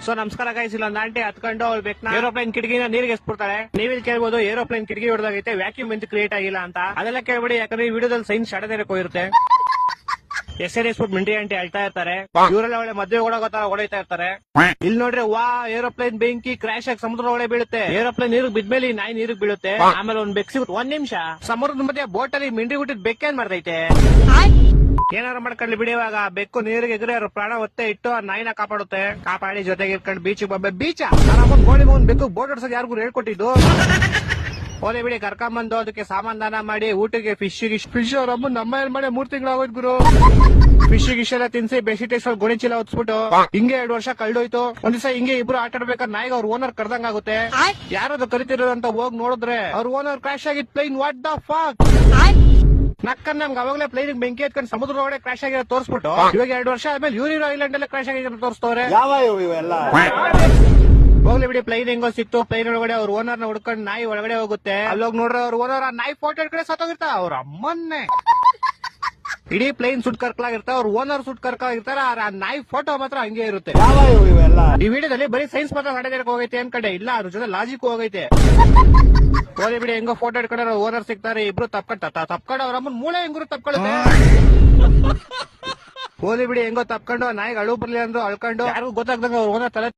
So ನಮಸ್ಕಾರ guys, ಇಲ್ಲೊಂದು aunty ಹತ್ಕೊಂಡು ಅವ್ಳು ಬೇಕನ್ನ ಏರೋಪ್ಲೇನ್ ಕಿಟಕಿನ ನೀರಿಗೆ ಎಸ್ಬಿಡ್ತಾಳೆ. ನೀವಿಲ್ಲಿ ಕೇಳ್ಬೋದು ಏರೋಪ್ಲೇನ್ ಕಿಟಕಿ ಹೊಡೆದಾಗೈತೆ, ವ್ಯಾಕ್ಯೂಮ್ ಎಂದು ಕ್ರಿಯೇಟ್ ಆಗಿಲ್ಲ ಅಂತ. ಅದೆಲ್ಲ ಕೇಳ್ಬಿಡಿ, ಯಾಕಂದ್ರೆ ಈ ವಿಡಿಯೋದಲ್ಲಿ ಸೈನ್ಸ್ ಶಾಡದೇರಕ್ಕೆ ಹೋಗಿರುತ್ತೆ. ಎಸ್ಬಿಟ್ಟು ಮಿಂಟಿ ಆಂಟಿ ಅಳ್ತಾ ಇರ್ತಾರೆ. ಇವರೆಲ್ಲ ಒಳ್ಳೆ ಮದ್ವೆ ಓಡೋಗೋತರ ಓಡೈತಾ ಇರ್ತಾರೆ. ಇಲ್ಲಿ ನೋಡ್ರಿ, ವಾ ಏರೋಪ್ಲೇನ್ ಬೆಂಕಿ ಕ್ರಾಶ್ ಆಗಿ ಸಮುದ್ರ ಒಳಗೆ ಬೀಳುತ್ತೆ. ಏರೋಪ್ಲೇನ್ ನೀರಿಗೆ ಬಿದ್ಮೇಲೆ ನಾಯಿ ನೀರಿಗೆ ಬೀಳುತ್ತೆ. ಆಮೇಲೆ ಒಂದ್ ಬೆಕ್ ಸಿಗುತ್ತೆ. ಒಂದ್ ನಿಮಿಷ, ಸಮುದ್ರದ ಮಧ್ಯೆ ಬೋಟ್ ಅಲ್ಲಿ ಮಿಂಡಿ ಹುಟ್ಟಿದ್ ಬೆಕ್ಕೇನ್ ಮಾಡ್ತೈತೆ? ಏನಾರು ಮಾಡ್ಕೊಳ್ಳಿ ಬಿಡಿ. ಇವಾಗ ಬೆಕ್ಕು ನೀರಿಗೆ ಎಗರೆ ಅವ್ರ ಪ್ರಾಣ ಒತ್ತೆ ಇಟ್ಟು ಆ ನಾಯಿನ ಕಾಪಾಡುತ್ತೆ. ಕಾಪಾಡಿ ಜೊತೆಗೆ ಇಟ್ಕೊಂಡು ಬೀಚ್ ಬೀಚ ಗೋಳಿಗೆ ಒಂದ್ ಬೆಕ್ಕು ಬೋಟ್ ಓಡಿಸೋದು ಯಾರಿಗೂ ಹೇಳ್ಕೊಟ್ಟಿದ್ದು. ಹೋದೆ ಬಿಡಿ, ಕರ್ಕೊಂಬಂದು ಅದಕ್ಕೆ ಸಾಮಾನ್ ದಾನ ಮಾಡಿ ಊಟಕ್ಕೆ ಫಿಶ್ ಅವ್ರ ಅಮ್ಮ ನಮ್ಮ ಮಾಡಿ 3 ತಿಂಗಳಾಗೋಯ್ತು ಗುರು. ಫಿಶ್ ಎಲ್ಲ ತಿನ್ಸಿ ಬೆಸಿಟೇಸ್ ಗೋಣಿ ಚೀಲ ಹೊತ್ಸ್ಬಿಟ್ಟು ಹಿಂಗೆ 2 ವರ್ಷ ಕಳ್ದೋಯ್ತು. ಒಂದ್ ದಿವಸ ಹಿಂಗೆ ಇಬ್ರು ಆಟ ಆಡ್ಬೇಕಾದ್ರೆ ನಾಯಿಗೆ ಅವ್ರ ಓನರ್ ಕರ್ದಂಗ್ ಆಗುತ್ತೆ. ಯಾರದು ಕರಿತಿರೋದು ಅಂತ ಹೋಗಿ ನೋಡಿದ್ರೆ ಅವ್ರ ಓನರ್ ಕ್ರಾಶ್ ಆಗಿದ್ ಪ್ಲೇನ್. What the fuck? ನಕ್ಕನ್ ನಮ್ಗೆ ಅವಾಗಲೇ ಪ್ಲೇನ್ ಬೆಂಕಿ ಎತ್ಕೊಂಡು ಸಮುದ್ರ ಒಳಗಡೆ ಕ್ರಾಶ್ ಆಗಿರೋ ತೋರಿಸ್ಬಿಟ್ಟು ಇವಾಗ 2 ವರ್ಷ ಆದ್ಮೇಲೆ ಯೂರಿನ್ ಐಲ್ಯಾಂಡ್ ಅಲ್ಲೇ ಕ್ರಾಶ್ ಆಗಿರೋ ತೋರಿಸ್ತವ್ರೆ. ಹೋಗ್ಲಿ ಬಿಡಿ, ಪ್ಲೈನ್ ಹೆಂಗೋ ಸಿಕ್ತು. ಪ್ಲೈನ್ ಒಳಗಡೆ ಅವ್ರ ಓನರ್ ನ ಹುಡ್ಕೊಂಡು ನಾಯಿ ಒಳಗಡೆ ಹೋಗುತ್ತೆ. ಅಲ್ಲೋಗಿ ನೋಡ್ರೆ ಅವ್ರ ಓನರ್ ಆ ನಾಯಿ ಫೋಟೋ ಇಟ್ಕಡೆ ಸತ್ತೋಗಿರ್ತ. ಅವ್ರ ಅಮ್ಮನ್ನೇ ಇಡೀ ಪ್ಲೈನ್ ಸುಟ್ ಕರ್ಕಲಾಗಿರ್ತ, ಅವ್ರ ಓನರ್ ಸುಟ್ ಕರ್ಕಲಾಗಿರ್ತಾರ. ಆ ನಾಯಿ ಫೋಟೋ ಮಾತ್ರ ಹಂಗೆ ಇರುತ್ತೆ. ಈ ವಿಡಿಯೋದಲ್ಲಿ ಬರೀ ಸೈನ್ಸ್ ಮಾತ್ರ ನಡೆದಕ್ಕೆ ಹೋಗೈತೆ ಅನ್ಕಡೆ, ಇಲ್ಲ ಅದ್ರ ಜೊತೆ ಲಾಜಿಕ್ ಹೋಗೈತೆ. ಹೋಗ್ಲಿ ಬಿಡಿ, ಹೆಂಗೋ ಫೋಟೋ ಇಟ್ಕೊಂಡ್ರೆ ಓನರ್ ಸಿಗ್ತಾರೆ. ಇಬ್ರು ತಪ್ಕೊಂಡು ಅವ್ರ ಅಮ್ಮನ್ ಮೂಳೆ ಹೆಂಗ್ರು ತಪ್ಕೊಳ್ಳುತ್ತೆ. ಹೋಗ್ಲಿ ಬಿಡಿ, ಹೆಂಗೋ ತಪ್ಕೊಂಡು ನಾಯಿಗೆ ಅಳು ಬರ್ಲಿ ಅಂದ್ರು ಅಳ್ಕೊಂಡು ಯಾರಿಗೂ ಗೊತ್ತಾಗ್ದಂಗ ಅವ್ರ ಓನರ್ ತಲೆ